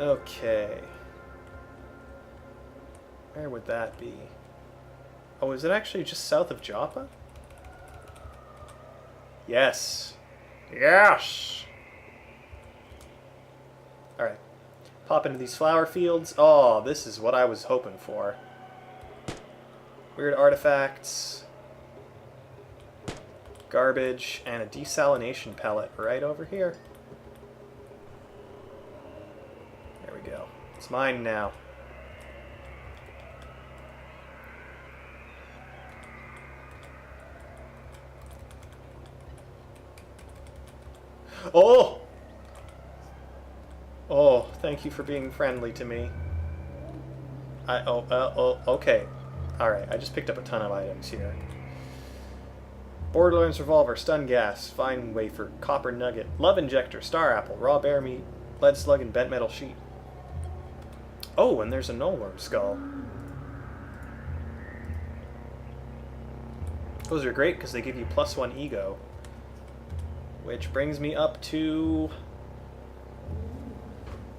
Okay. Where would that be? Oh, is it actually just south of Joppa? Yes. Yes! Alright. Pop into these flower fields. Oh, this is what I was hoping for. Weird artifacts. Garbage. And a desalination pellet right over here. There we go. It's mine now. Oh! Oh, thank you for being friendly to me. Okay. Alright, I just picked up a ton of items here. Borderlands revolver, stun gas, fine wafer, copper nugget, love injector, star apple, raw bear meat, lead slug, and bent metal sheet. Oh, and there's a nullworm skull. Those are great because they give you +1 ego. Which brings me up to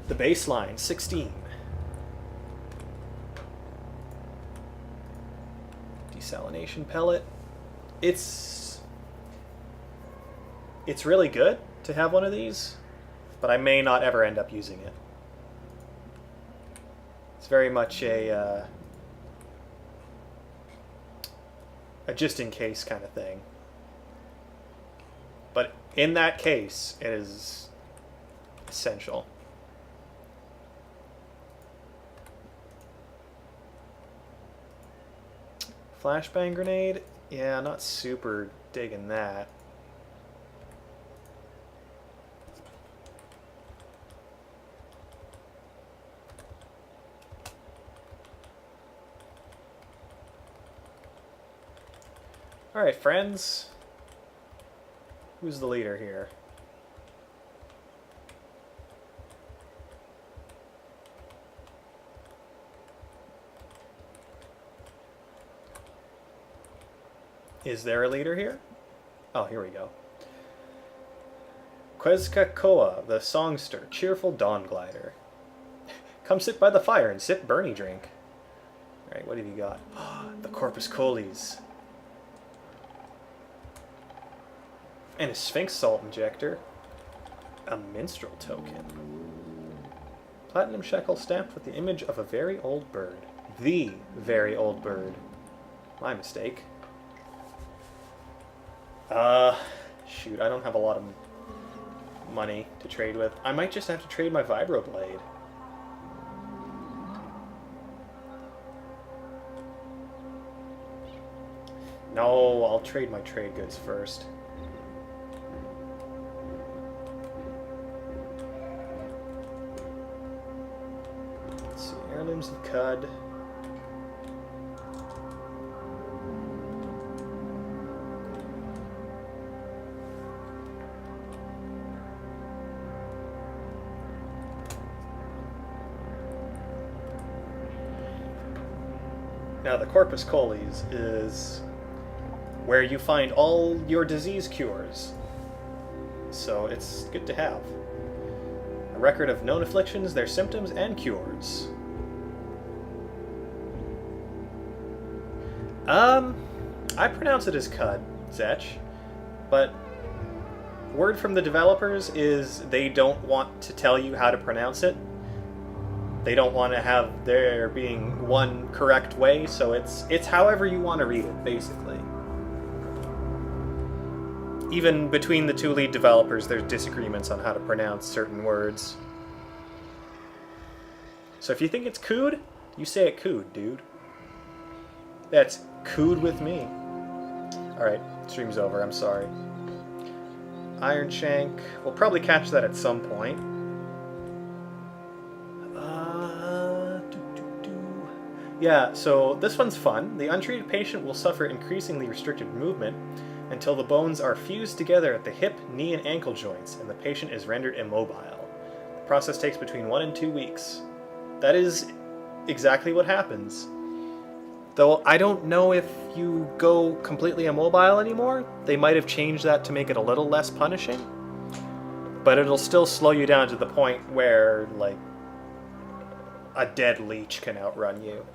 the baseline, 16. Desalination pellet. It's really good to have one of these, but I may not ever end up using it. It's very much a just-in-case kind of thing. But in that case, it is essential. Flashbang grenade? Yeah, not super digging that. Alright, friends. Who's the leader here? Is there a leader here? Oh, here we go. Quetzalcoatl, the songster, cheerful dawn glider. Come sit by the fire and sip Bernie drink. Alright, what have you got? The Corpus Colis. And a Sphinx salt injector. A minstrel token. Platinum shekel stamped with the image of a very old bird. The very old bird. My mistake. Shoot, I don't have a lot of money to trade with. I might just have to trade my vibroblade. No, I'll trade my trade goods first. Let's see, heirlooms of Cud. Now, the Corpus Colis is where you find all your disease cures, so it's good to have. A record of known afflictions, their symptoms, and cures. I pronounce it as Cud, Zetch, but word from the developers is they don't want to tell you how to pronounce it. They don't want to have there being one correct way, so it's however you want to read it, basically. Even between the two lead developers, there's disagreements on how to pronounce certain words. So if you think it's Cood, you say it Cood, dude. That's Cood with me. Alright, stream's over, I'm sorry. Iron Shank, we'll probably catch that at some point. Yeah, so this one's fun. The untreated patient will suffer increasingly restricted movement until the bones are fused together at the hip, knee, and ankle joints, and the patient is rendered immobile. The process takes between 1 and 2 weeks. That is exactly what happens. Though I don't know if you go completely immobile anymore. They might have changed that to make it a little less punishing. But it'll still slow you down to the point where, like, a dead leech can outrun you.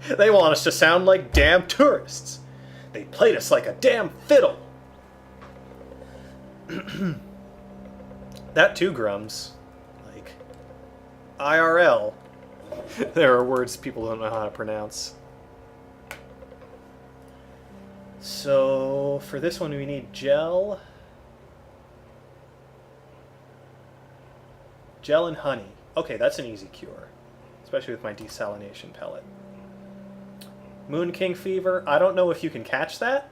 They want us to sound like damn tourists. They played us like a damn fiddle. That too, Grums. Like, IRL. There are words people don't know how to pronounce. So, for this one we need gel. Gel and honey. Okay, that's an easy cure. Especially with my desalination pellet. Moon King fever. I don't know if you can catch that.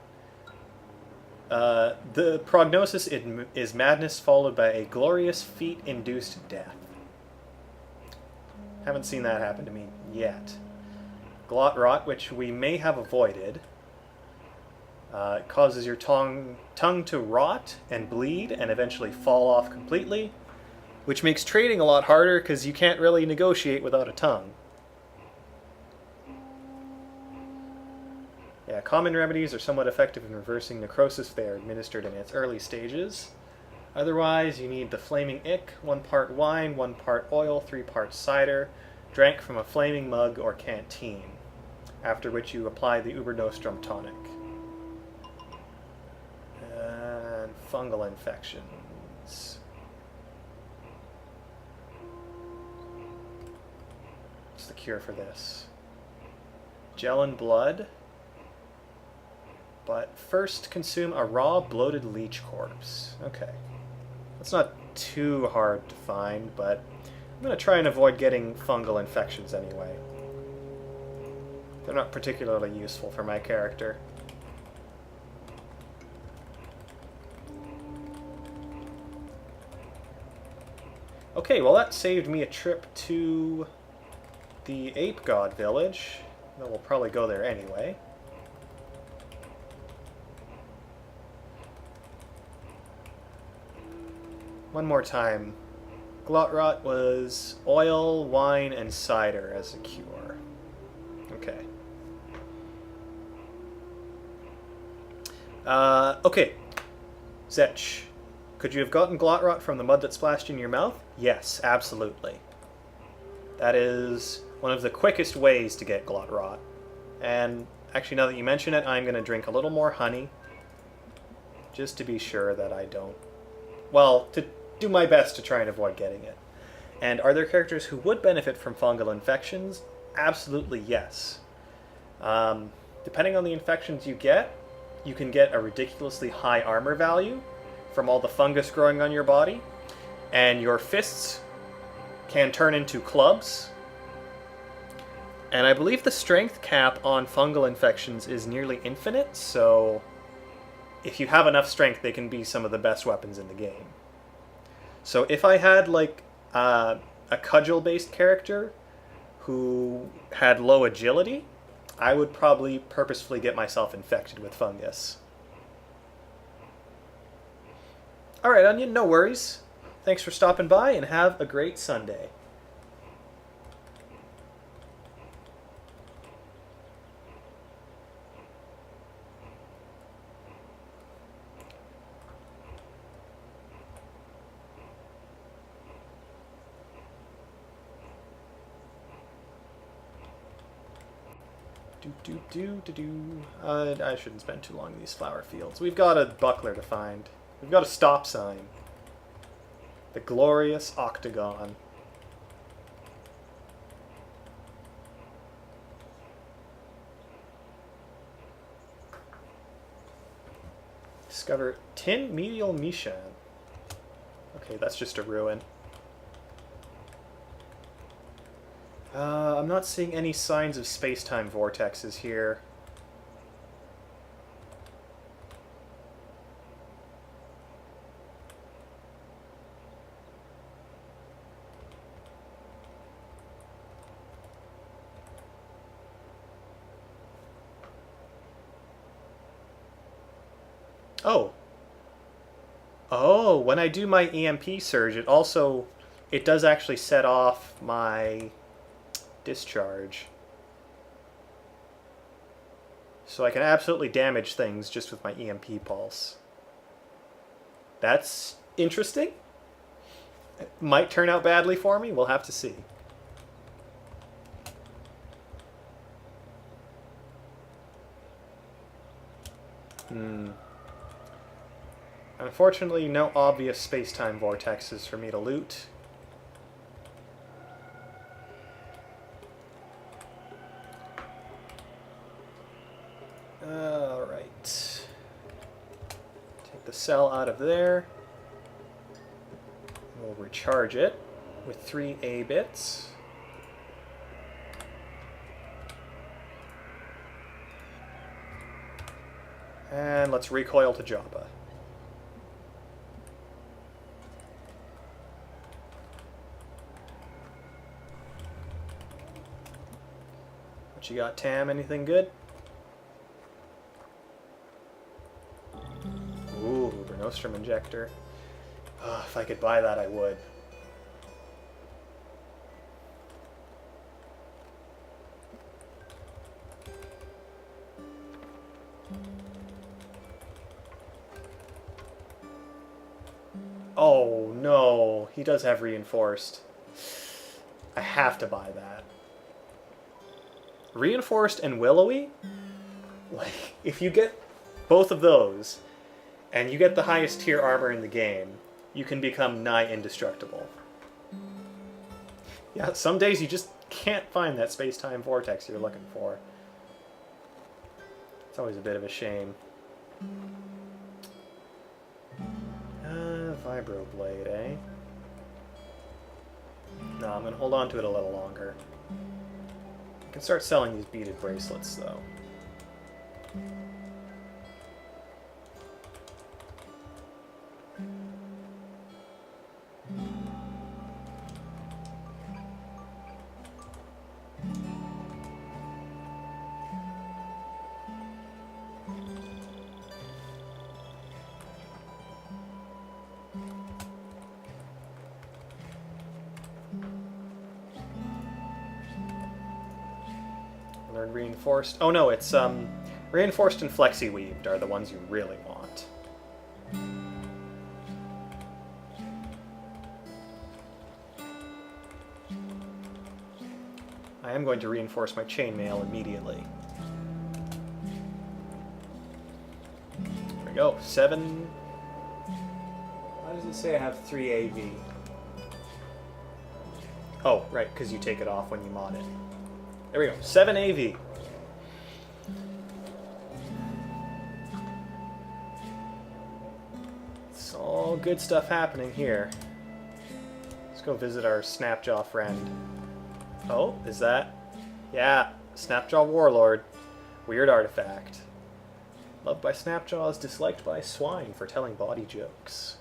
The prognosis is madness followed by a glorious feat-induced death. Haven't seen that happen to me yet. Glot rot, which we may have avoided. It causes your tongue to rot and bleed and eventually fall off completely, which makes trading a lot harder because you can't really negotiate without a tongue. Yeah, common remedies are somewhat effective in reversing necrosis if they are administered in its early stages. Otherwise, you need the Flaming Ick, 1 part wine, 1 part oil, 3 parts cider, drank from a flaming mug or canteen, after which you apply the Uber Nostrum tonic. And fungal infections. What's the cure for this? Gel and blood. But first consume a raw bloated leech corpse. Okay. That's not too hard to find, but I'm going to try and avoid getting fungal infections anyway. They're not particularly useful for my character. Okay, well that saved me a trip to the Ape God Village. Though we'll probably go there anyway. One more time. Glotrot was oil, wine, and cider as a cure. Okay. Okay. Zetch, could you have gotten Glotrot from the mud that splashed in your mouth? Yes, absolutely. That is one of the quickest ways to get Glotrot. And actually, now that you mention it, I'm going to drink a little more honey. Just to be sure that I don't... Well, to do my best to try and avoid getting it. And are there characters who would benefit from fungal infections? Absolutely yes. Depending on the infections you get, you can get a ridiculously high armor value from all the fungus growing on your body, and your fists can turn into clubs. And I believe the strength cap on fungal infections is nearly infinite, so if you have enough strength, they can be some of the best weapons in the game. So if I had like a cudgel-based character who had low agility, I would probably purposefully get myself infected with fungus. Alright, Onion, no worries. Thanks for stopping by, and have a great Sunday. I shouldn't spend too long in these flower fields. We've got a buckler to find. We've got a stop sign. The glorious octagon. Discover Tin Medial Mishan. Okay, that's just a ruin. I'm not seeing any signs of space-time vortexes here. Oh. Oh, when I do my EMP surge, it does actually set off my discharge. So I can absolutely damage things just with my EMP pulse. That's interesting. Might turn out badly for me. We'll have to see. Unfortunately, no obvious space-time vortexes for me to loot. Alright. Take the cell out of there. We'll recharge it with 3 A bits. And let's recoil to Joppa. What you got, Tam? Anything good? Ooh, Nostrum injector. Oh, if I could buy that, I would. Oh no, he does have reinforced. I have to buy that. Reinforced and willowy? Like, if you get both of those, and you get the highest tier armor in the game, you can become nigh indestructible. Yeah, some days you just can't find that space-time vortex you're looking for. It's always a bit of a shame. Vibroblade, eh? No, I'm going to hold on to it a little longer. I can start selling these beaded bracelets, though. Learn reinforced. Oh no, it's reinforced and flexi-weaved are the ones you really want. I am going to reinforce my chainmail immediately. There we go. 7. Why does it say I have 3 AV? Oh, right, because you take it off when you mod it. There we go. 7 AV. It's all good stuff happening here. Let's go visit our Snapjaw friend. Oh, is that? Yeah, Snapjaw Warlord. Weird artifact. Loved by Snapjaws, disliked by swine for telling bawdy jokes.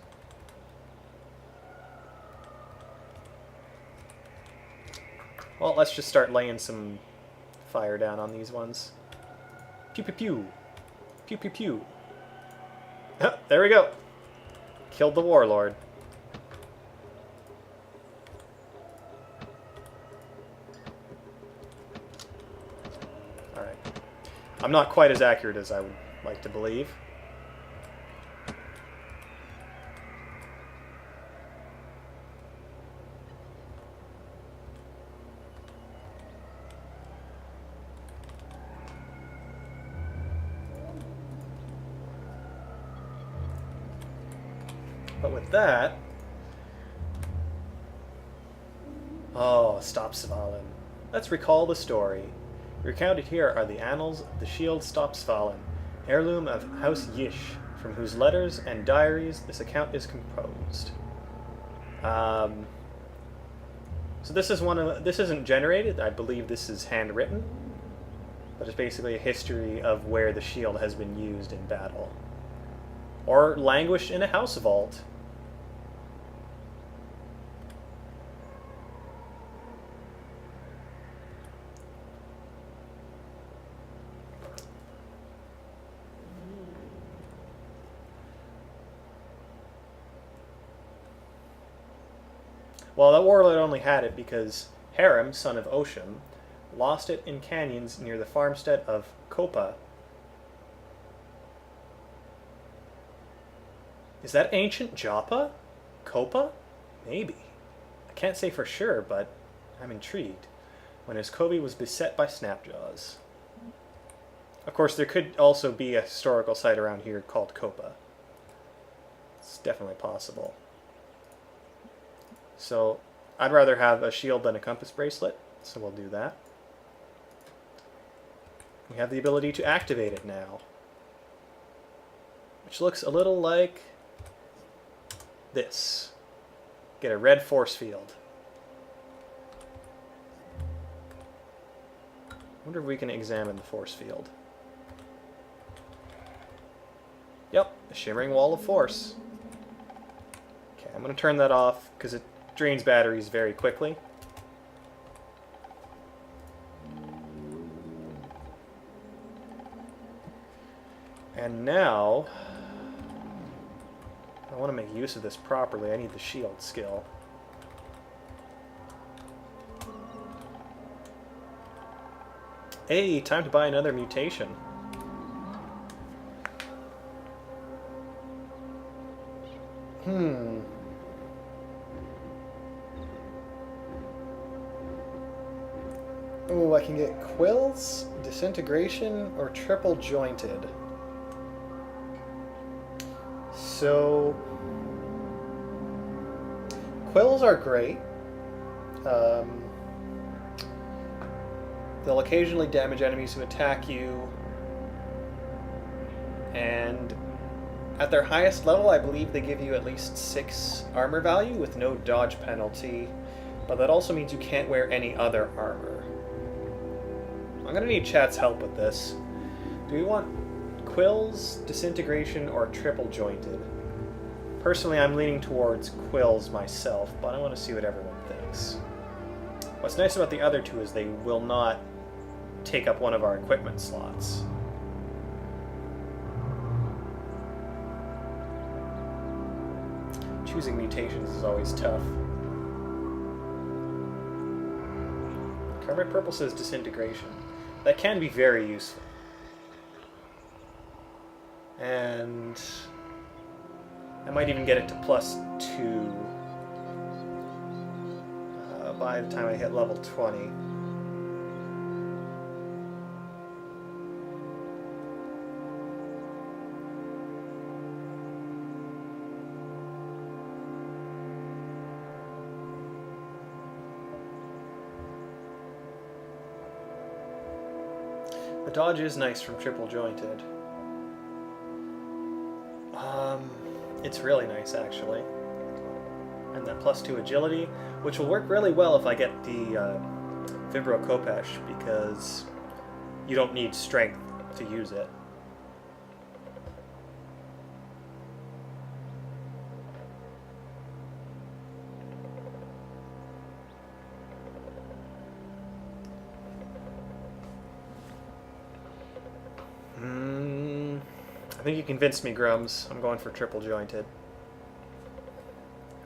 Well, let's just start laying some fire down on these ones. Pew pew pew. Pew pew pew. Oh, there we go. Killed the Warlord. Alright. I'm not quite as accurate as I would like to believe. But with that... Oh, Stopsvallen. Let's recall the story. Recounted here are the annals of the Shield Stopsvallen, heirloom of House Yish, from whose letters and diaries this account is composed. So this is this isn't generated. I believe this is handwritten, but it's basically a history of where the shield has been used in battle, or languished in a house vault. Well, that warlord only had it because Harem, son of Osham, lost it in canyons near the farmstead of Kopa. Is that ancient Joppa? Kopa? Maybe. I can't say for sure, but I'm intrigued. When his Kobe was beset by Snapjaws. Of course, there could also be a historical site around here called Copa. It's definitely possible. So, I'd rather have a shield than a compass bracelet, so we'll do that. We have the ability to activate it now, which looks a little like this. Get a red force field. I wonder if we can examine the force field. Yep, a shimmering wall of force. Okay, I'm going to turn that off because it drains batteries very quickly. And now, I want to make use of this properly. I need the shield skill. Hey, time to buy another mutation. Oh, I can get Quills, Disintegration, or Triple Jointed. So, Quills are great. They'll occasionally damage enemies who attack you, and at their highest level, I believe they give you at least 6 armor value with no dodge penalty, but that also means you can't wear any other armor. I'm going to need chat's help with this. Do we want Quills, Disintegration, or Triple Jointed? Personally, I'm leaning towards Quills myself, but I want to see what everyone thinks. What's nice about the other two is they will not take up one of our equipment slots. Choosing mutations is always tough. Carbide Purple says Disintegration. That can be very useful. And I might even get it to +2 by the time I hit level 20. The dodge is nice from Triple Jointed. It's really nice, actually. And that +2 agility, which will work really well if I get the Vibro Khopesh, because you don't need strength to use it. I think you convinced me, Grums. I'm going for Triple Jointed.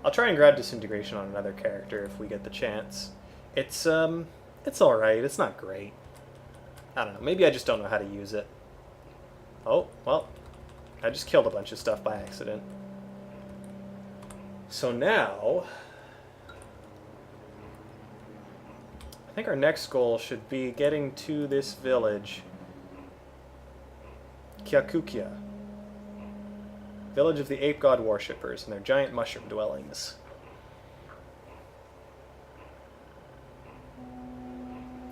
I'll try and grab Disintegration on another character if we get the chance. It's alright. It's not great. I don't know. Maybe I just don't know how to use it. Oh, well. I just killed a bunch of stuff by accident. So now, I think our next goal should be getting to this village. Kyakukia. Village of the Ape God Worshippers and their giant mushroom dwellings.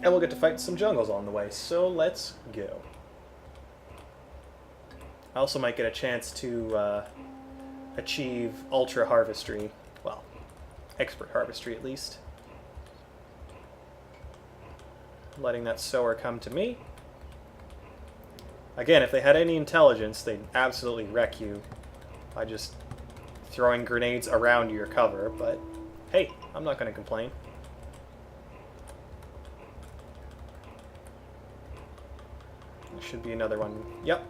And we'll get to fight some jungles on the way, so let's go. I also might get a chance to achieve Ultra Harvestry. Well, Expert Harvestry at least. Letting that sower come to me. Again, if they had any intelligence, they'd absolutely wreck you by just throwing grenades around your cover, but hey, I'm not going to complain. There should be another one. Yep.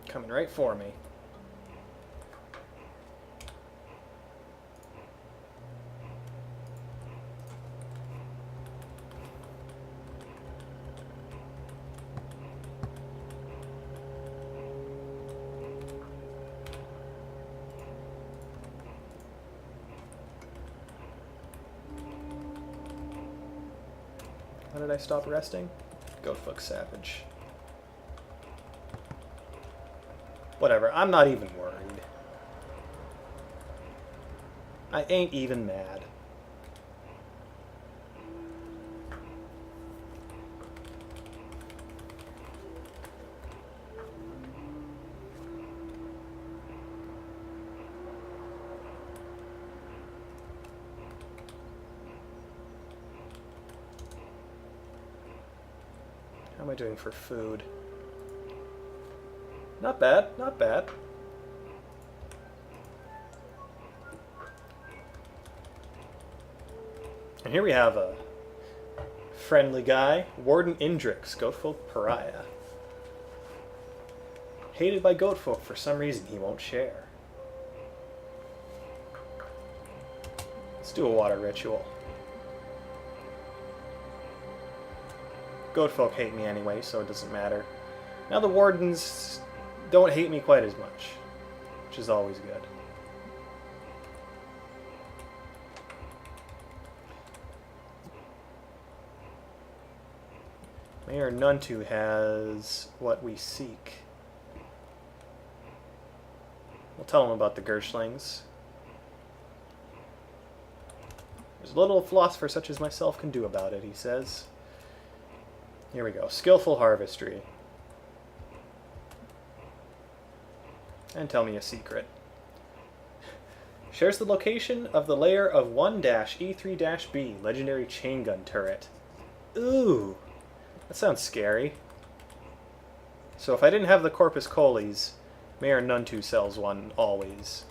Coming right for me. When did I stop resting? Goatfolk Savage. Whatever, I'm not even worried. I ain't even mad. How am I doing for food? Not bad, not bad. And here we have a friendly guy, Warden Indrix, Goatfolk Pariah. Hated by Goatfolk for some reason he won't share. Let's do a water ritual. Goatfolk hate me anyway, so it doesn't matter. Now the Wardens don't hate me quite as much, which is always good. Mayor Nuntu has what we seek. We'll tell him about the Gerslings. There's little a philosopher such as myself can do about it, he says. Here we go. Skillful harvestry. And tell me a secret. Shares the location of the layer of 1-E3-B, legendary chain gun turret. Ooh, that sounds scary. So if I didn't have the Corpus Colis, Mayor Nuntu sells one always.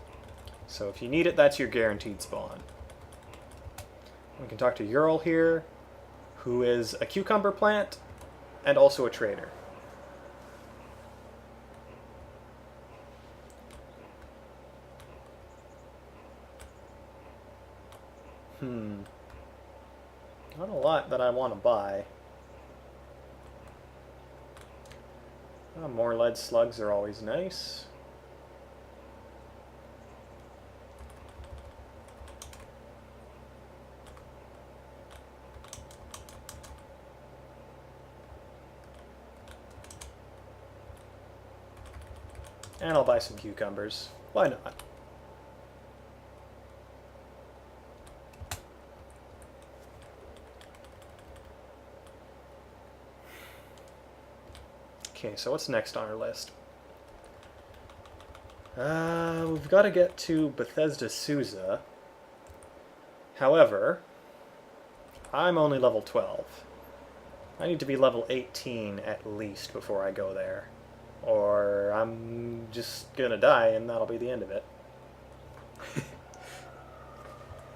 So if you need it, that's your guaranteed spawn. We can talk to Ural here, who is a cucumber plant and also a trader. Not a lot that I want to buy. Oh, more lead slugs are always nice. And I'll buy some cucumbers. Why not? Okay, so what's next on our list? We've got to get to Bethesda Souza. However, I'm only level 12. I need to be level 18 at least before I go there. Or I'm just gonna die and that'll be the end of it.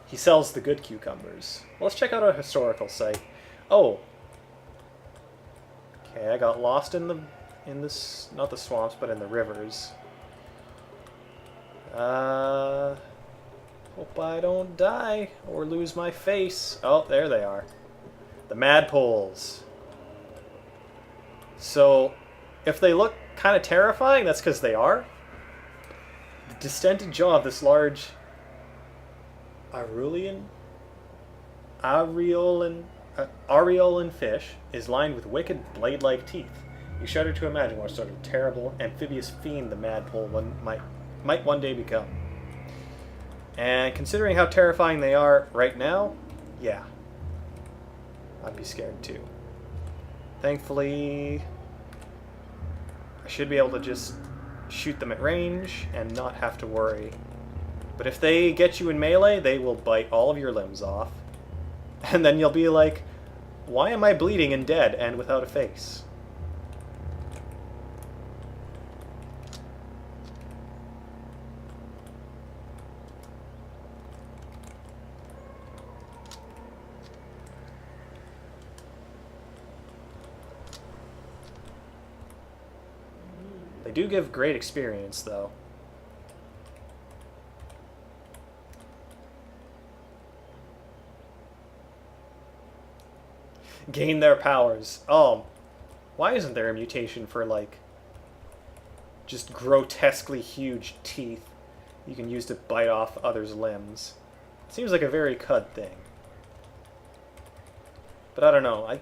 He sells the good cucumbers. Well, let's check out a historical site. Oh! Okay, I got lost in this, not the swamps, but in the rivers. Hope I don't die or lose my face. Oh, there they are. The Madpoles. So, if they look kind of terrifying, that's because they are. The distended jaw of this large Areolan fish is lined with wicked blade-like teeth. You shudder to imagine what sort of terrible amphibious fiend the Madpole might one day become. And considering how terrifying they are right now, yeah, I'd be scared too. Thankfully, I should be able to just shoot them at range and not have to worry. But if they get you in melee, they will bite all of your limbs off. And then you'll be like, why am I bleeding and dead and without a face? They do give great experience, though. Gain their powers. Oh, why isn't there a mutation for, like, just grotesquely huge teeth you can use to bite off others' limbs? Seems like a very Cud thing. But I don't know.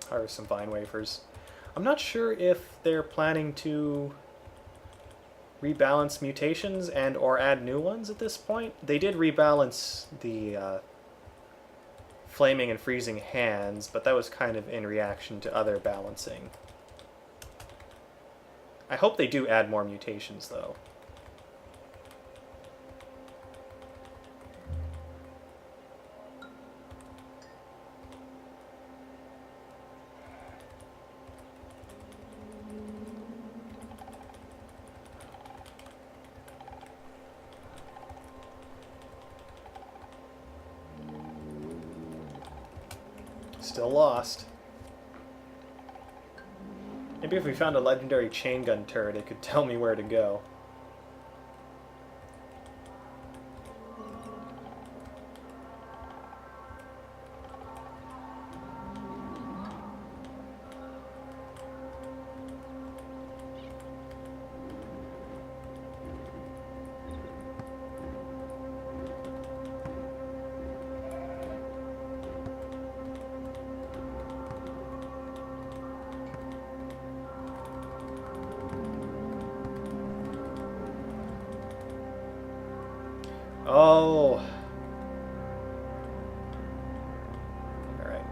Harvest some vine wafers. I'm not sure if they're planning to rebalance mutations and or add new ones at this point. They did rebalance the flaming and freezing hands, but that was kind of in reaction to other balancing. I hope they do add more mutations, though. Still lost. Maybe if we found a legendary chain gun turret, it could tell me where to go. Oh. Alright.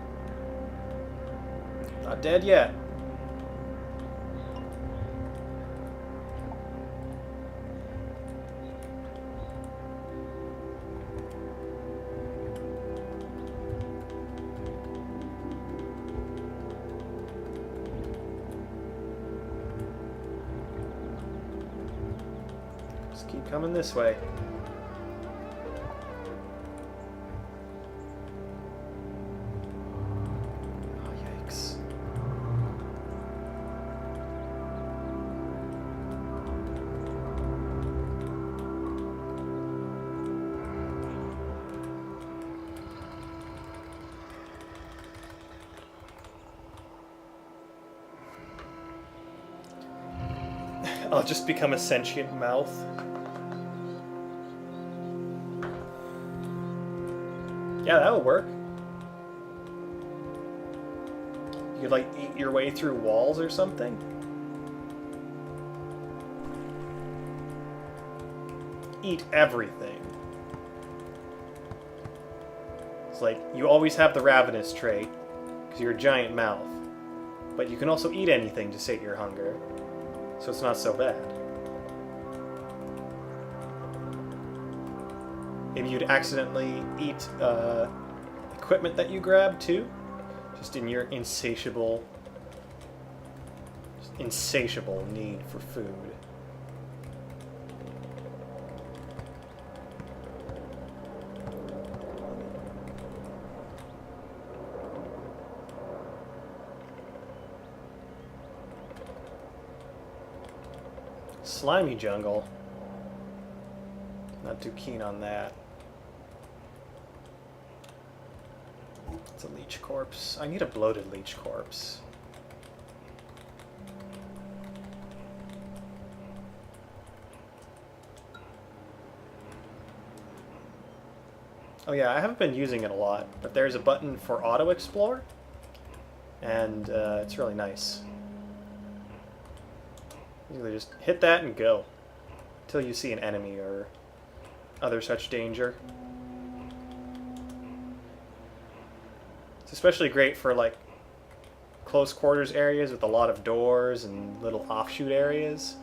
Not dead yet. Just keep coming this way. I'll just become a sentient mouth. Yeah, that'll work. You could, like, eat your way through walls or something? Eat everything. It's like, you always have the ravenous trait, because you're a giant mouth. But you can also eat anything to sate your hunger. So it's not so bad. Maybe you'd accidentally eat equipment that you grabbed too, just in your insatiable need for food. Slimy jungle. Not too keen on that. It's a leech corpse. I need a bloated leech corpse. Oh yeah, I haven't been using it a lot, but there's a button for auto explore, and it's really nice. You just hit that and go until you see an enemy or other such danger. It's especially great for like close quarters areas with a lot of doors and little offshoot areas.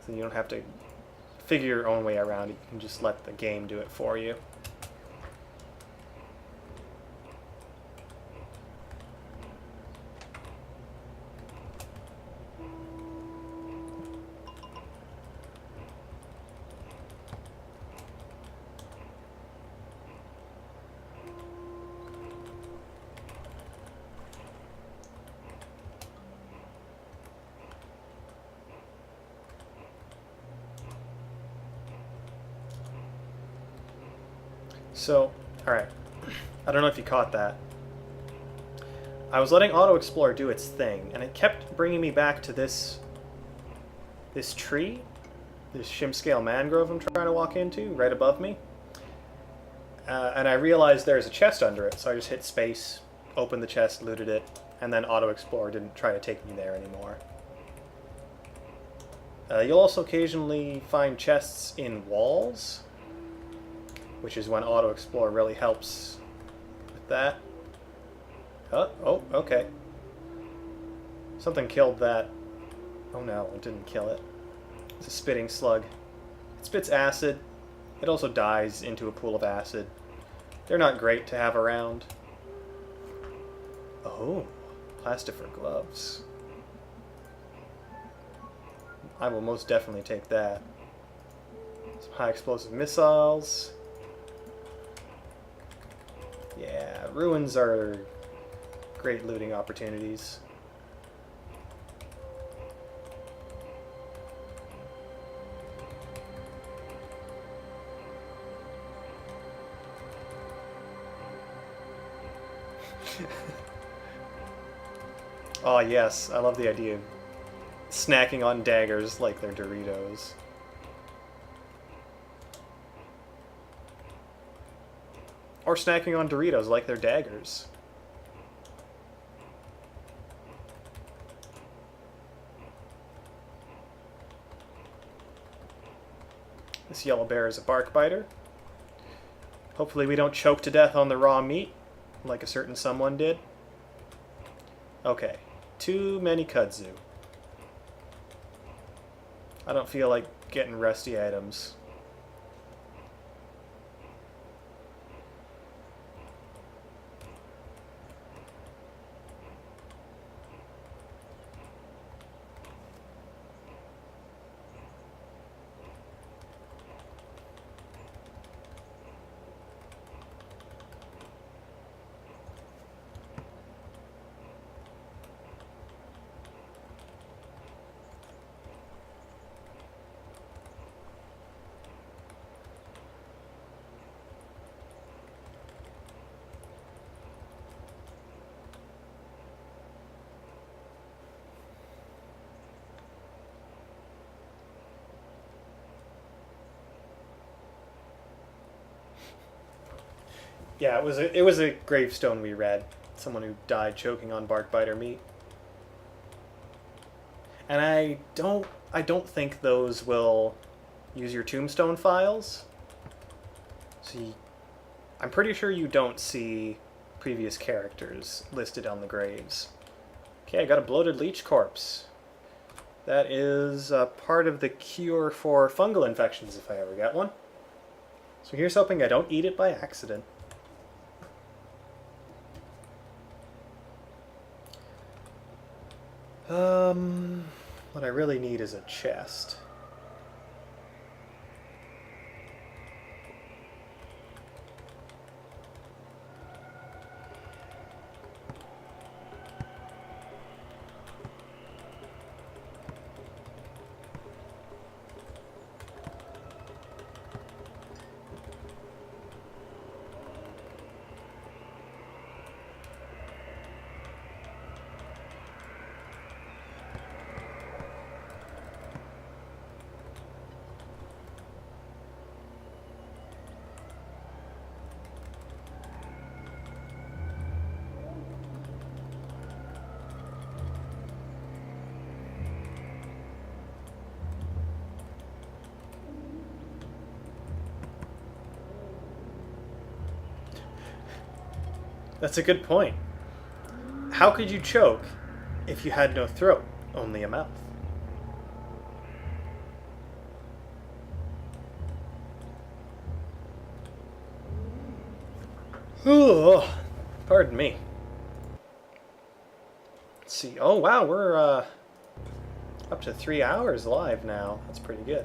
So you don't have to figure your own way around it. You can just let the game do it for you. So, alright. I don't know if you caught that. I was letting Auto Explorer do its thing, and it kept bringing me back to this tree, this Shimscale mangrove I'm trying to walk into, right above me. and I realized there's a chest under it, so I just hit space, opened the chest, looted it, and then Auto Explore didn't try to take me there anymore. You'll also occasionally find chests in walls, which is when Auto Explore really helps with that. Oh, okay. Something killed that. Oh no, it didn't kill it. It's a spitting slug. It spits acid. It also dies into a pool of acid. They're not great to have around. Oh, plastifer gloves. I will most definitely take that. Some high explosive missiles. Yeah, ruins are great looting opportunities. Oh yes, I love the idea of snacking on daggers like they're Doritos. Or snacking on Doritos like they're daggers. This yellow bear is a bark biter. Hopefully we don't choke to death on the raw meat, like a certain someone did. Okay, too many kudzu. I don't feel like getting rusty items. Yeah, it was a gravestone we read. Someone who died choking on bark biter meat. And I don't think those will use your tombstone files. So I'm pretty sure you don't see previous characters listed on the graves. Okay, I got a bloated leech corpse. That is part of the cure for fungal infections if I ever get one. So here's hoping I don't eat it by accident. What I really need is a chest. That's a good point. How could you choke if you had no throat, only a mouth? Ooh, pardon me. Let's see. Oh wow, we're up to 3 hours live now. That's pretty good.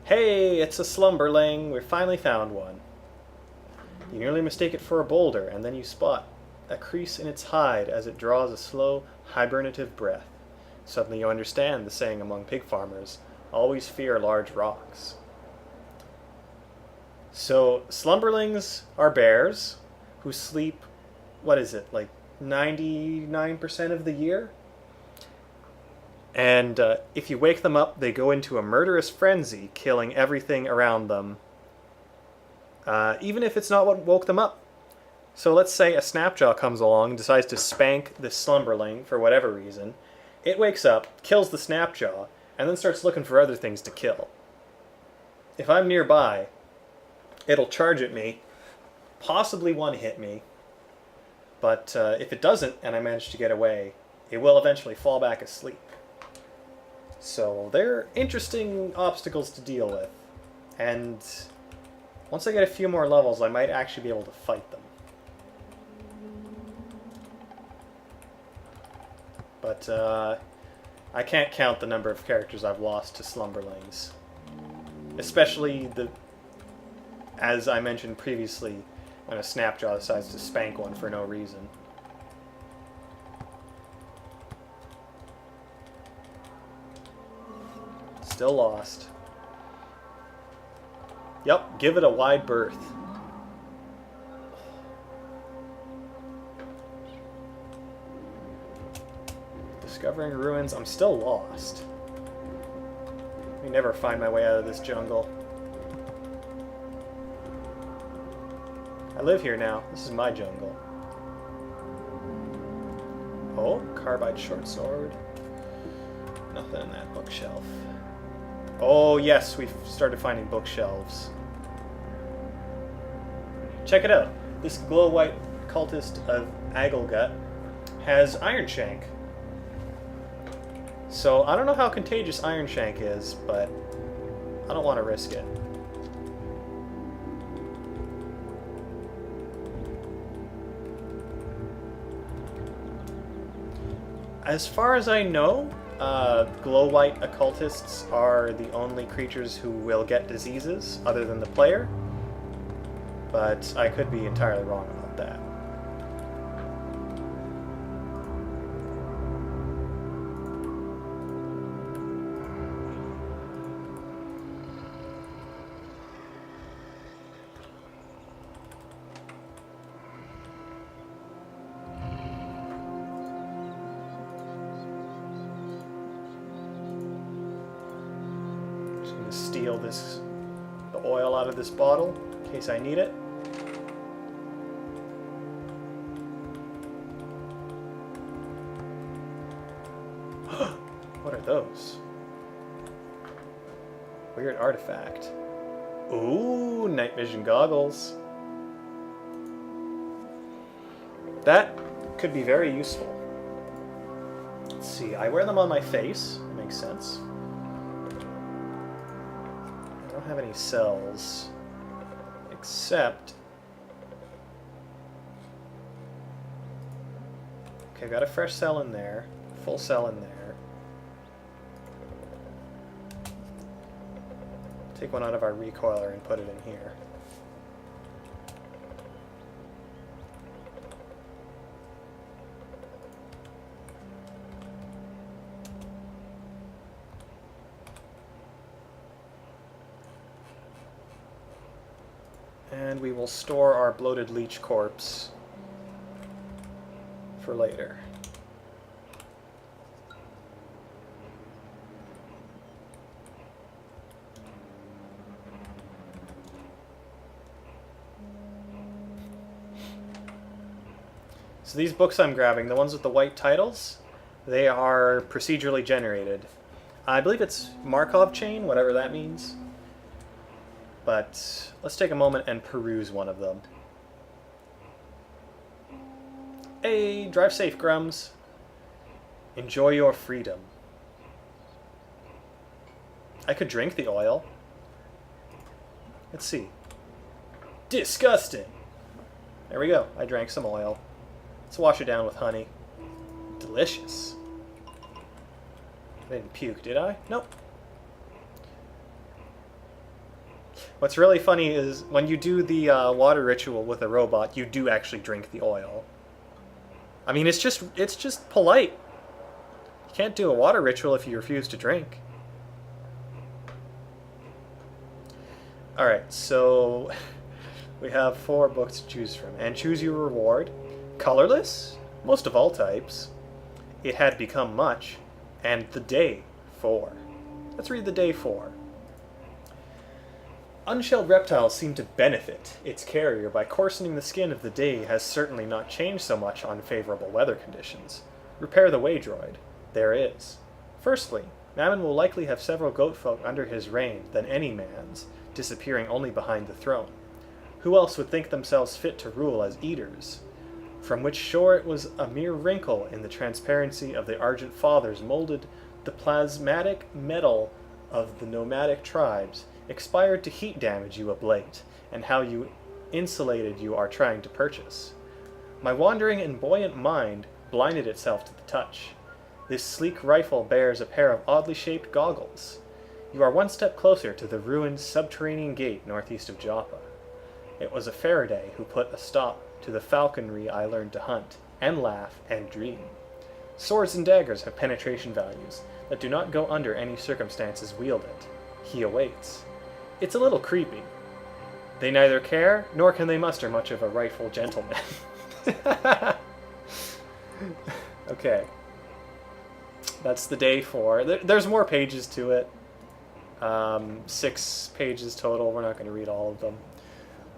Hey, it's a slumberling. We finally found one. You nearly mistake it for a boulder, and then you spot a crease in its hide as it draws a slow, hibernative breath. Suddenly you understand the saying among pig farmers, always fear large rocks. So, slumberlings are bears who sleep, what is it, like 99% of the year? And if you wake them up, they go into a murderous frenzy, killing everything around them, even if it's not what woke them up. So let's say a Snapjaw comes along and decides to spank this slumberling for whatever reason. It wakes up, kills the Snapjaw, and then starts looking for other things to kill. If I'm nearby, it'll charge at me, possibly one-hit me, but if it doesn't and I manage to get away, it will eventually fall back asleep. So they're interesting obstacles to deal with, and once I get a few more levels, I might actually be able to fight them. But I can't count the number of characters I've lost to slumberlings. Especially as I mentioned previously, when a Snapjaw decides to spank one for no reason. Still lost. Yep, give it a wide berth. Discovering ruins. I'm still lost. I never find my way out of this jungle. I live here now. This is my jungle. Oh, carbide short sword. Nothing in that bookshelf. Oh yes, we've started finding bookshelves. Check it out. This glow-white cultist of Agelgut has Iron Shank. So I don't know how contagious Iron Shank is, but I don't want to risk it. As far as I know, glow-white occultists are the only creatures who will get diseases other than the player, but I could be entirely wrong about that. Steal the oil out of this bottle in case I need it. What are those? Weird artifact. Ooh, night vision goggles. That could be very useful. Let's see, I wear them on my face. That makes sense. I don't have any cells, except... Okay, I've got a fresh cell in there, full cell in there. Take one out of our recoiler and put it in here. And we will store our bloated leech corpse for later. So these books I'm grabbing, the ones with the white titles, they are procedurally generated. I believe it's Markov chain, whatever that means. But let's take a moment and peruse one of them. Hey, drive safe, Grums. Enjoy your freedom. I could drink the oil. Let's see. Disgusting. There we go. I drank some oil. Let's wash it down with honey. Delicious. I didn't puke, did I? Nope. What's really funny is when you do the water ritual with a robot, you do actually drink the oil. I mean, it's just polite. You can't do a water ritual if you refuse to drink. Alright, so we have 4 books to choose from. And choose your reward. Colorless, most of all types. It had become much. And the day 4. Let's read the day 4. Unshelled reptiles seem to benefit its carrier by coarsening the skin of the day has certainly not changed so much on favorable weather conditions. Repair the way, droid. There is. Firstly, Mammon will likely have several goatfolk under his reign than any man's, disappearing only behind the throne. Who else would think themselves fit to rule as eaters? From which shore it was a mere wrinkle in the transparency of the Argent Fathers molded the plasmatic metal of the nomadic tribes, expired to heat damage you ablate, and how you insulated you are trying to purchase. My wandering and buoyant mind blinded itself to the touch. This sleek rifle bears a pair of oddly shaped goggles. You are one step closer to the ruined subterranean gate northeast of Joppa. It was a Faraday who put a stop to the falconry I learned to hunt, and laugh, and dream. Swords and daggers have penetration values that do not go under any circumstances wield it. He awaits. It's a little creepy. They neither care, nor can they muster much of a rightful gentleman. Okay. That's the day 4. There's more pages to it. 6 pages total. We're not going to read all of them.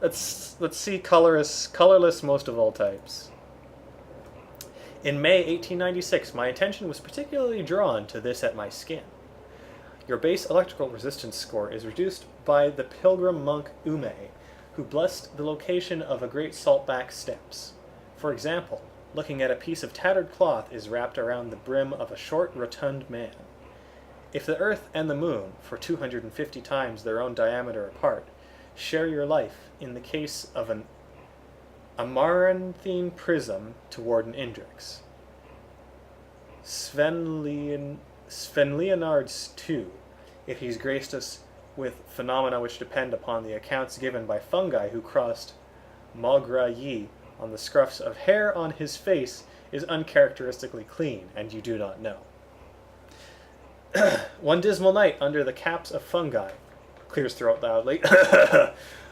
Let's see colorless most of all types. In May 1896, my attention was particularly drawn to this at my skin. Your base electrical resistance score is reduced by the pilgrim monk Ume, who blessed the location of a great saltback steps. For example, looking at a piece of tattered cloth is wrapped around the brim of a short, rotund man. If the Earth and the Moon, for 250 times their own diameter apart, share your life in the case of an amaranthine prism toward an Indrix. Sven Leonard's too, if he's graced us with phenomena which depend upon the accounts given by fungi who crossed Magra Yi on the scruffs of hair on his face, is uncharacteristically clean, and you do not know. One dismal night under the caps of fungi, clears throat loudly.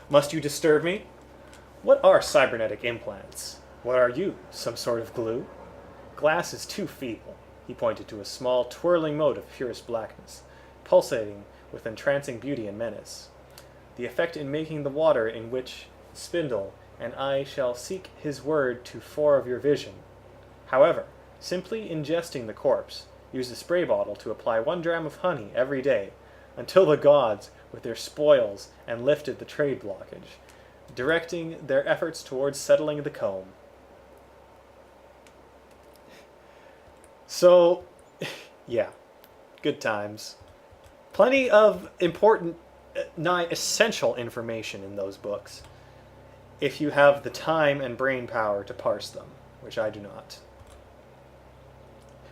Must you disturb me? What are cybernetic implants? What are you, some sort of glue? Glass is too feeble. He pointed to a small, twirling mote of purest blackness, pulsating with entrancing beauty and menace. The effect in making the water in which spindle and I shall seek his word to 4 of your vision. However, simply ingesting the corpse, use a spray bottle to apply 1 dram of honey every day, until the gods, with their spoils, and lifted the trade blockage, directing their efforts towards settling the comb. So, yeah, good times. Plenty of important, nigh essential information in those books, if you have the time and brain power to parse them, which I do not.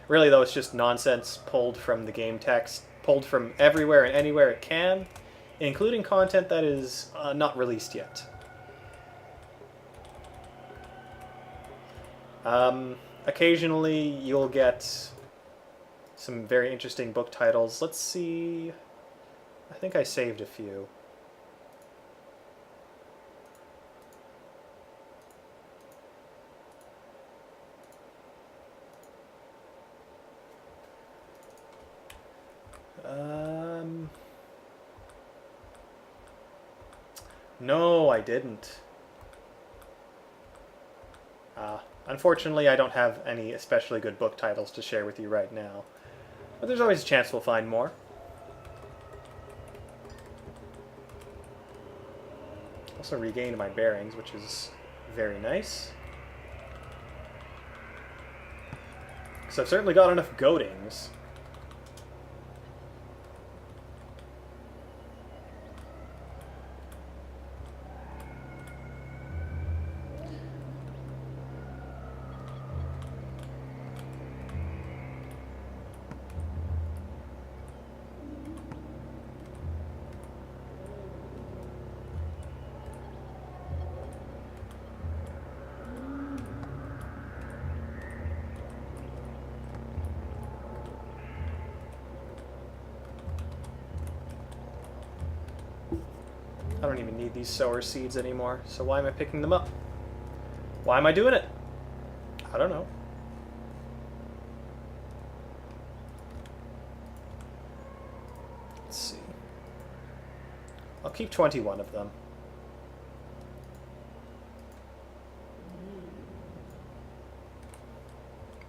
Really, though, it's just nonsense pulled from the game text, pulled from everywhere and anywhere it can, including content that is not released yet. Occasionally, you'll get some very interesting book titles. Let's see. I think I saved a few. No, I didn't. Unfortunately, I don't have any especially good book titles to share with you right now. But there's always a chance we'll find more. Also regained my bearings, which is very nice. So I've certainly got enough goatings. I don't even need these sower seeds anymore, so why am I picking them up? Why am I doing it? I don't know. Let's see. I'll keep 21 of them.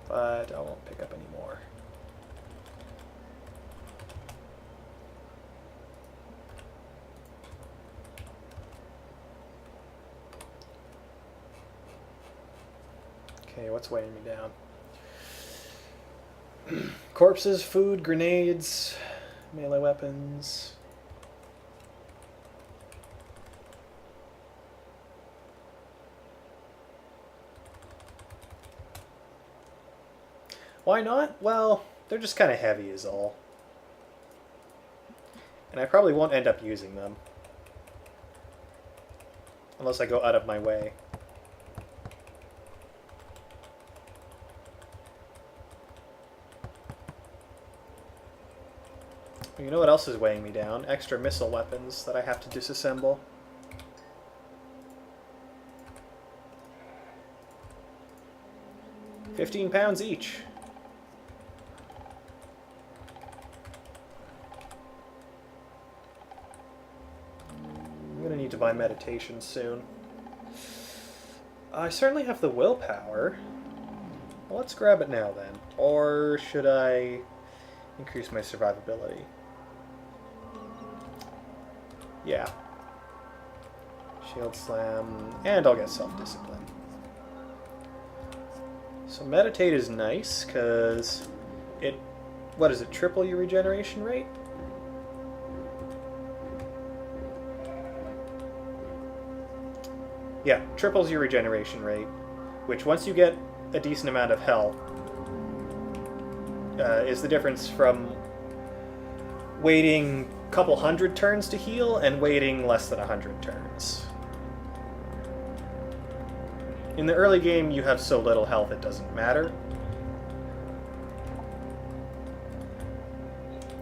But I won't pick up any more. Okay, what's weighing me down? Corpses, food, grenades, melee weapons. Why not? Well, they're just kind of heavy is all. And I probably won't end up using them. Unless I go out of my way. You know what else is weighing me down? Extra missile weapons that I have to disassemble. £15 each. I'm gonna need to buy meditation soon. I certainly have the willpower. Well, let's grab it now then. Or should I increase my survivability? Yeah. Shield slam, and I'll get self-discipline. So meditate is nice, because it, what is it, triple your regeneration rate? Yeah, triples your regeneration rate, which once you get a decent amount of health, is the difference from waiting a couple hundred turns to heal and waiting less than 100 turns. In the early game, you have so little health it doesn't matter.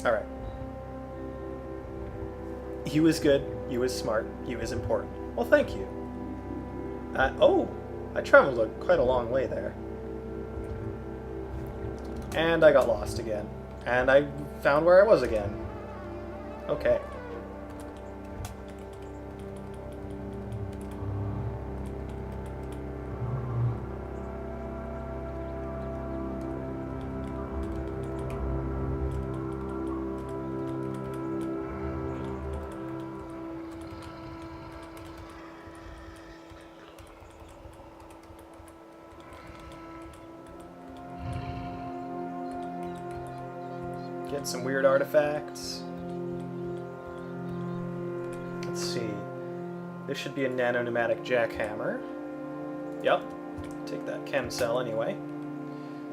Alright. You is good, you is smart, you is important. Well, thank you. Oh, I traveled quite a long way there. And I got lost again. And I found where I was again. Okay. Get some weird artifacts. Let's see. This should be a nano-pneumatic jackhammer. Yep. Take that chem cell anyway.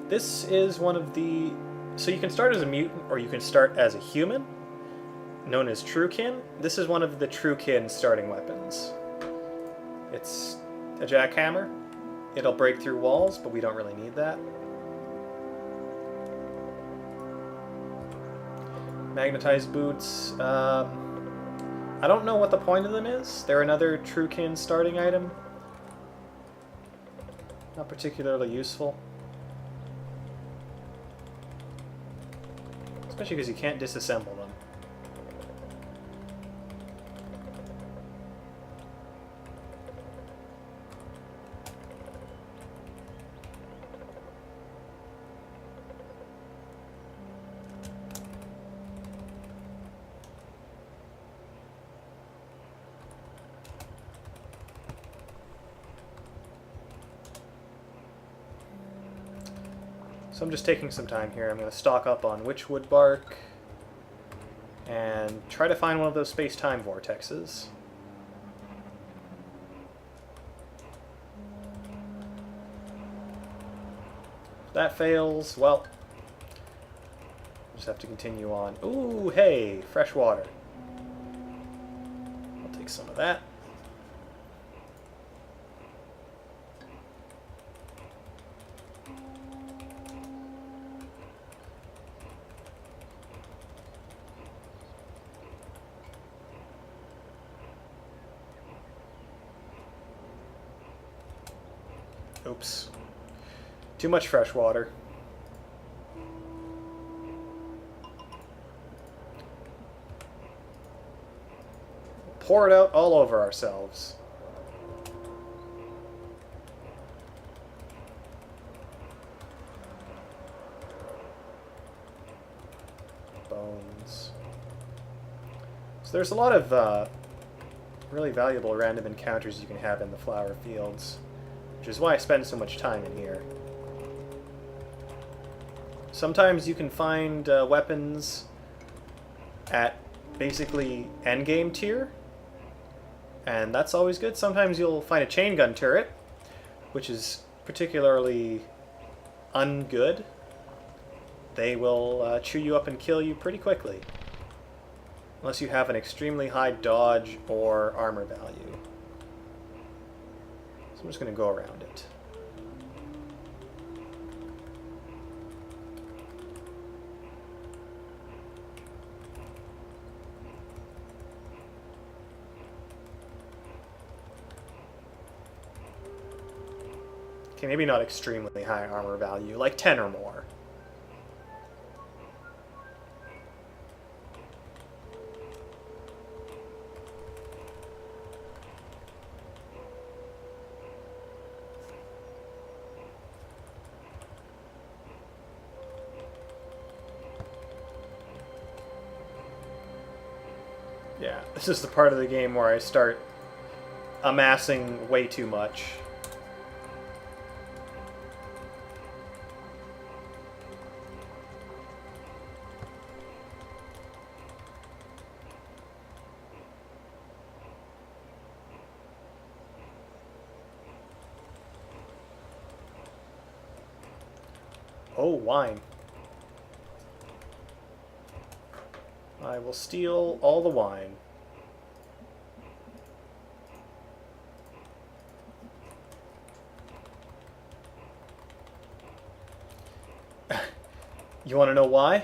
This is one of the... So you can start as a mutant, or you can start as a human, known as Truekin. This is one of the Truekin starting weapons. It's a jackhammer. It'll break through walls, but we don't really need that. Magnetized boots. I don't know what the point of them is. They're another Truekin starting item. Not particularly useful. Especially because you can't disassemble them. So I'm just taking some time here. I'm going to stock up on witchwood bark and try to find one of those space-time vortexes. If that fails, well, just have to continue on. Ooh, hey, fresh water. I'll take some of that. Oops. Too much fresh water. pour it out all over ourselves. Bones. So there's a lot of really valuable random encounters you can have in the flower fields, which is why I spend so much time in here. Sometimes you can find weapons at basically endgame tier, and that's always good. Sometimes you'll find a chain gun turret, which is particularly ungood. They will chew you up and kill you pretty quickly, unless you have an extremely high dodge or armor value. So I'm just going to go around it. Okay, maybe not extremely high armor value, like 10 or more. Yeah, this is the part of the game where I start amassing way too much. Oh, wine. I will steal all the wine. You want to know why?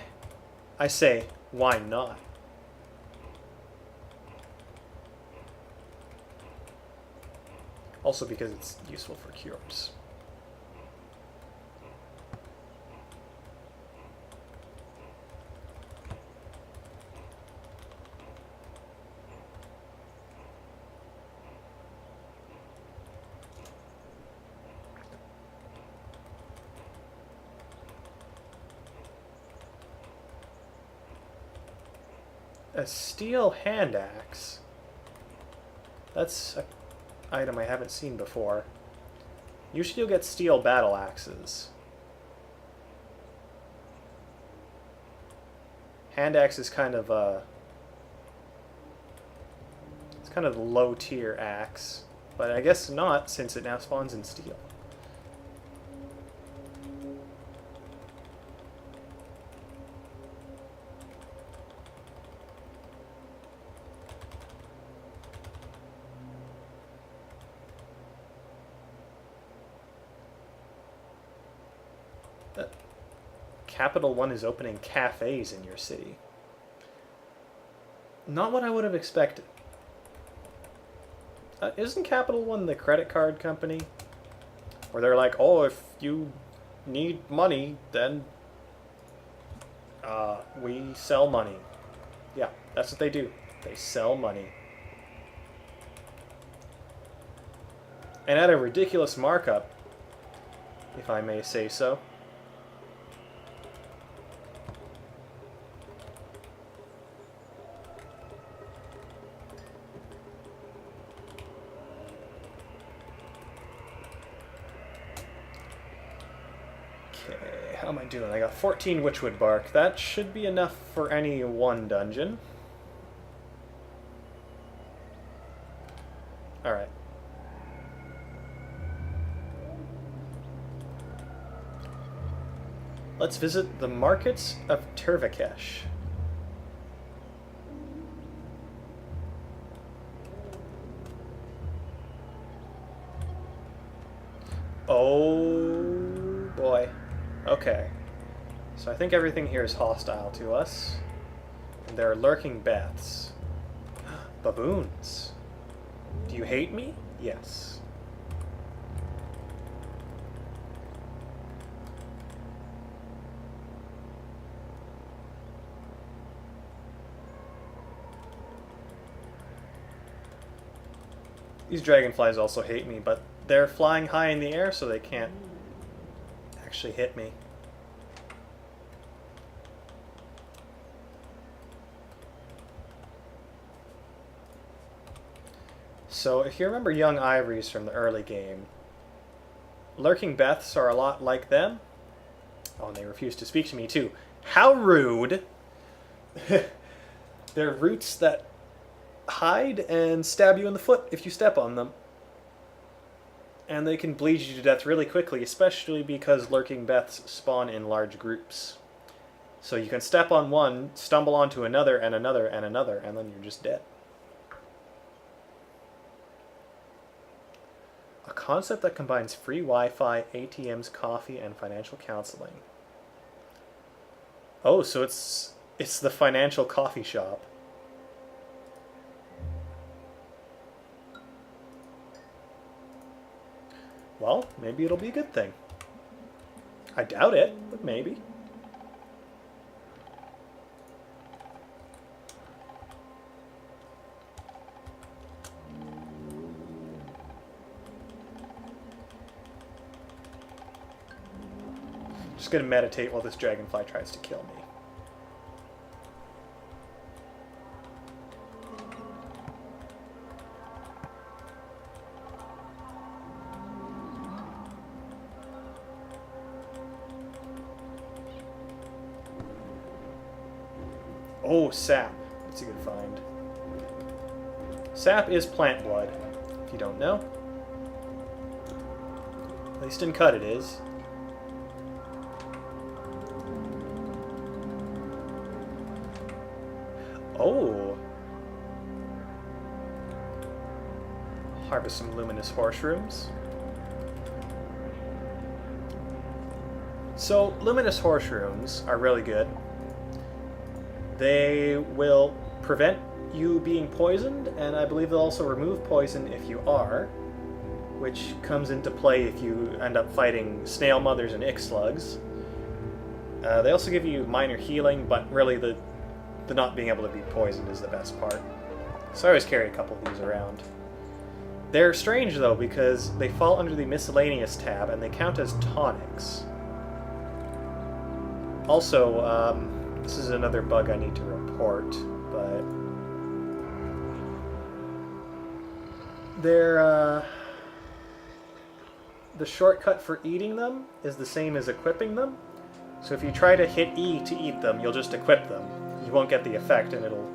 I say, why not? Also because it's useful for cures. A steel hand axe. That's an item I haven't seen before. Usually you'll get steel battle axes. Hand axe is kind of a... It's kind of a low tier axe. But I guess not, since it now spawns in steel. Capital One is opening cafes in your city. Not what I would have expected. Isn't Capital One the credit card company? Where they're like, oh, if you need money, then we sell money. Yeah, that's what they do. They sell money. And at a ridiculous markup, if I may say so. How am I doing? I got 14 witchwood bark. That should be enough for any one dungeon. Alright. Let's visit the markets of Tervakesh. Oh boy. Okay. So I think everything here is hostile to us. And there are lurking bats. Baboons. Do you hate me? Yes. These dragonflies also hate me, but they're flying high in the air, so they can't actually hit me. So if you remember young ivories from the early game, lurking Beths are a lot like them. Oh, and they refuse to speak to me too. How rude! They're roots that hide and stab you in the foot if you step on them. And they can bleed you to death really quickly, especially because lurking Beths spawn in large groups. So you can step on one, stumble onto another, and another, and another, and then you're just dead. A concept that combines free Wi-Fi, ATMs, coffee, and financial counseling. Oh, so it's the financial coffee shop. Well, maybe it'll be a good thing. I doubt it, but maybe. Just gonna meditate while this dragonfly tries to kill me. Oh, sap. That's a good find. Sap is plant blood, if you don't know. At least in cut it is. Oh. Harvest some luminous horseshrooms. So, luminous horseshrooms are really good. They will prevent you being poisoned, and I believe they'll also remove poison if you are, which comes into play if you end up fighting snail mothers and ick slugs. They also give you minor healing, but really the not being able to be poisoned is the best part. So I always carry a couple of these around. They're strange though, because they fall under the miscellaneous tab and they count as tonics. Also, this is another bug I need to report, but they're the shortcut for eating them is the same as equipping them. So if you try to hit E to eat them, you'll just equip them. You won't get the effect, and it'll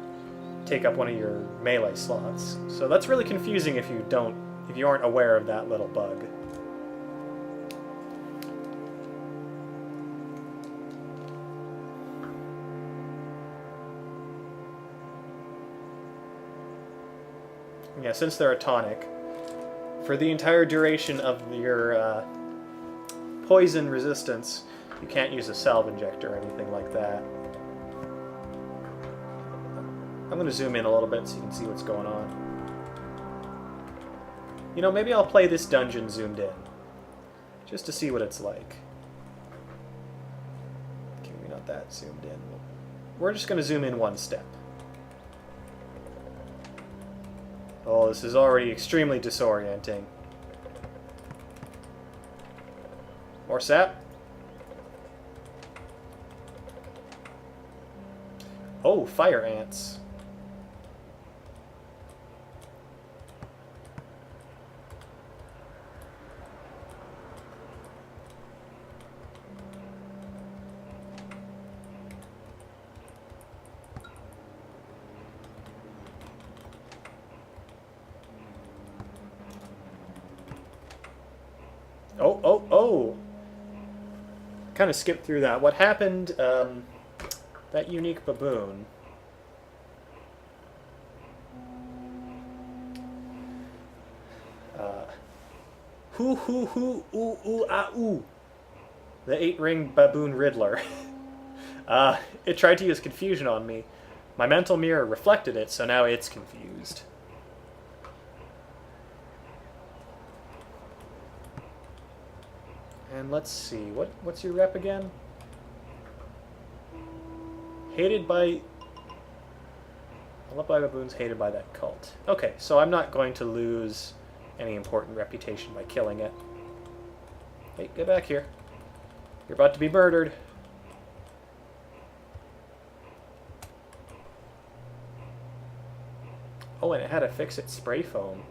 take up one of your melee slots. So that's really confusing if you aren't aware of that little bug. Yeah, since they're a tonic, for the entire duration of your poison resistance, you can't use a salve injector or anything like that. I'm going to zoom in a little bit so you can see what's going on. You know, maybe I'll play this dungeon zoomed in, just to see what it's like. Okay, maybe not that zoomed in. We're just going to zoom in one step. Oh, this is already extremely disorienting. More sap. Oh, fire ants. Oh! Kind of skipped through that. What happened, that unique baboon... ooh. The 8-ring baboon Riddler. It tried to use confusion on me. My mental mirror reflected it, so now it's confused. And let's see, what's your rep again? Hated by... I love by baboons, hated by that cult. Okay, so I'm not going to lose any important reputation by killing it. Hey, get back here. You're about to be murdered. Oh, and it had a fix-it spray foam.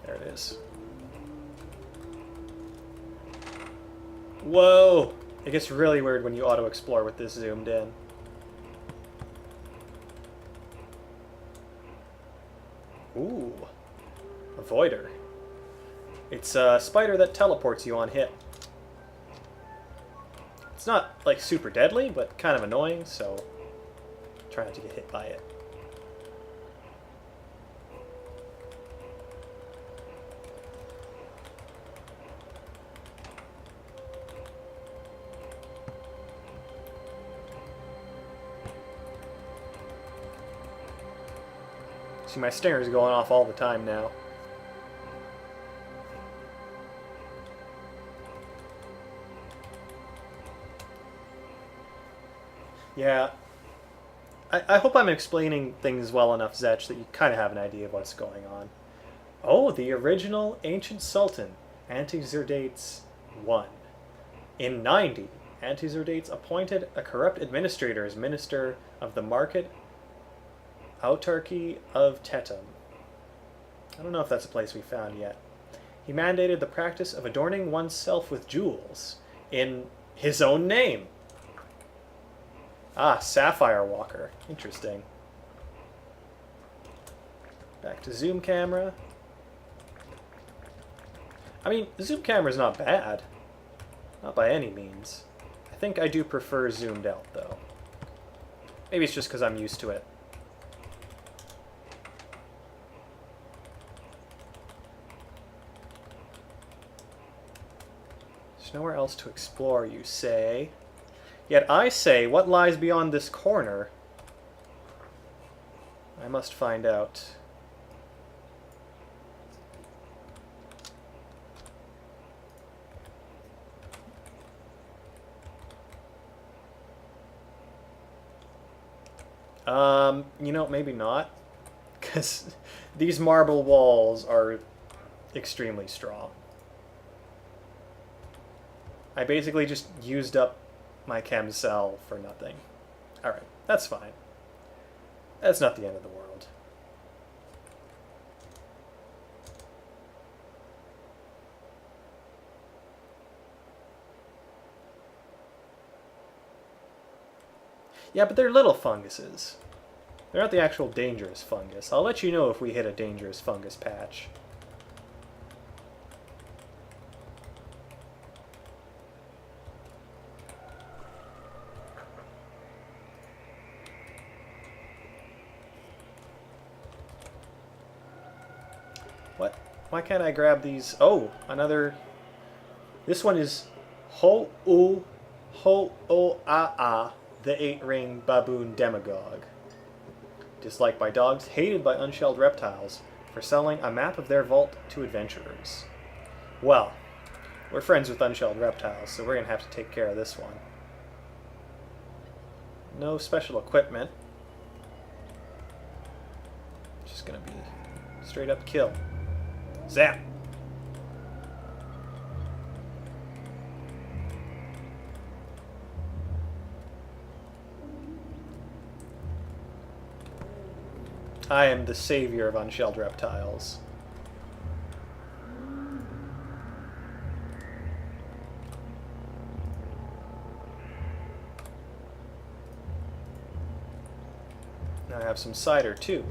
There it is. Whoa! It gets really weird when you auto-explore with this zoomed in. Ooh. Avoider. It's a spider that teleports you on hit. It's not, like, super deadly, but kind of annoying, so try not to get hit by it. See, my stinger's going off all the time now. Yeah. I hope I'm explaining things well enough, Zetch, that you kind of have an idea of what's going on. Oh, the original Ancient Sultan, Antizerdates I. In 90, Antizerdates appointed a corrupt administrator as minister of the market autarky of Tetum. I don't know if that's a place we found yet. He mandated the practice of adorning oneself with jewels in his own name. Ah, Sapphire Walker. Interesting. Back to zoom camera. I mean, the zoom camera's not bad. Not by any means. I think I do prefer zoomed out, though. Maybe it's just because I'm used to it. There's nowhere else to explore, you say? Yet I say, what lies beyond this corner? I must find out. You know, maybe not. Because these marble walls are extremely strong. I basically just used up my chem cell for nothing. Alright, that's fine. That's not the end of the world. Yeah, but they're little funguses. They're not the actual dangerous fungus. I'll let you know if we hit a dangerous fungus patch. What? Why can't I grab these? Oh, another... This one is Ho-O-A-A, the 8-ring baboon demagogue. Disliked by dogs, hated by unshelled reptiles, for selling a map of their vault to adventurers. Well, we're friends with unshelled reptiles, so we're going to have to take care of this one. No special equipment. Just going to be straight up kill. Zap! I am the savior of unshelled reptiles. Now I have some cider too.